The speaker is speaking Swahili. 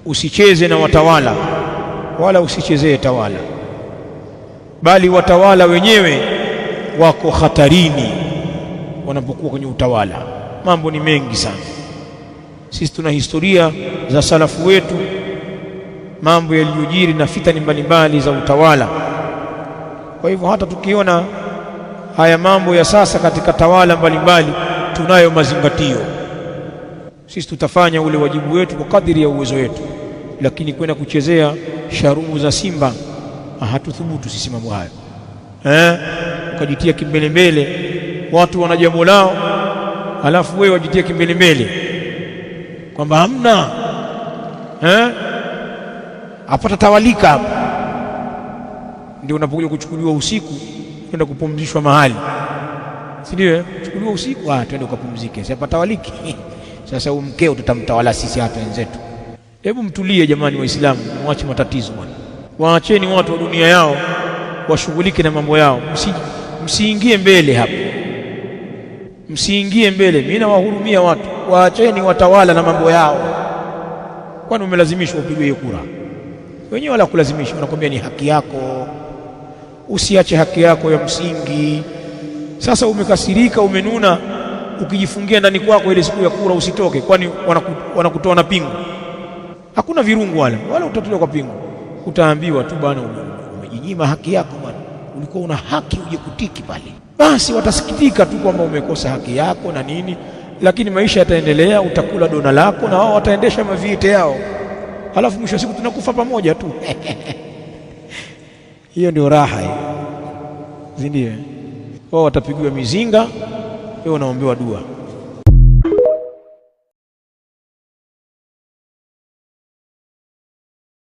usicheze na watawala wala usichezee tawala, bali watawala wenyewe wako hatarini wanapokuwa kwenye utawala. Mambo ni mengi sana. Sisi tuna historia za salafu wetu, mambo yaliyojiri na fitani mbalimbali za utawala. Kwa hivyo hata tukiona haya mambo ya sasa katika tawala mbalimbali, tunayo mazingatio. Sisi tutafanya ule wajibu wetu kwa kadiri ya uwezo wetu, lakini kwenda kuchezea sharubu za Simba hatuthubutu sisi mambo hayo. Ukajitia kimbelembele, watu wana jambo lao, alafu wewe wajitia kimbelembele kwamba hamna apata tawalika hapa. Ndio unapokuja kuchukuliwa usiku kwenda kupumzishwa mahali, si ndio? Chukuliwa usiku, twende ukapumzike, si apatawaliki. Sasa mkeo tutamtawala sisi hata wenzetu. Hebu mtulie jamani Waislamu, muache matatizo bwana. Waacheni watu wa dunia yao washughulike na mambo yao. Msiingie mbele hapa, msiingie mbele. Mimi nawahurumia watu, waacheni watawala na mambo yao. Kwani umelazimishwa upigwe kura? Wenyewe wala kulazimishwa, wanakuambia ni haki yako, usiache haki yako ya msingi. Sasa umekasirika, umenuna, ukijifungia ndani kwako ile siku ya kura usitoke, kwani wanakutoa na pingu? Hakuna virungu wala utatolewa kwa pingu. Utaambiwa tu bwana, umejinyima haki yako bwana, ulikuwa una haki uje kutiki pale. Basi watasikitika tu kwamba umekosa haki yako na nini, lakini maisha yataendelea, utakula dona lako na wao wataendesha maviete yao, halafu mwisho siku tunakufa pamoja tu. Hiyo ndio raha hiyo, ndio wao watapigiwa mizinga, wewe unaombewa dua.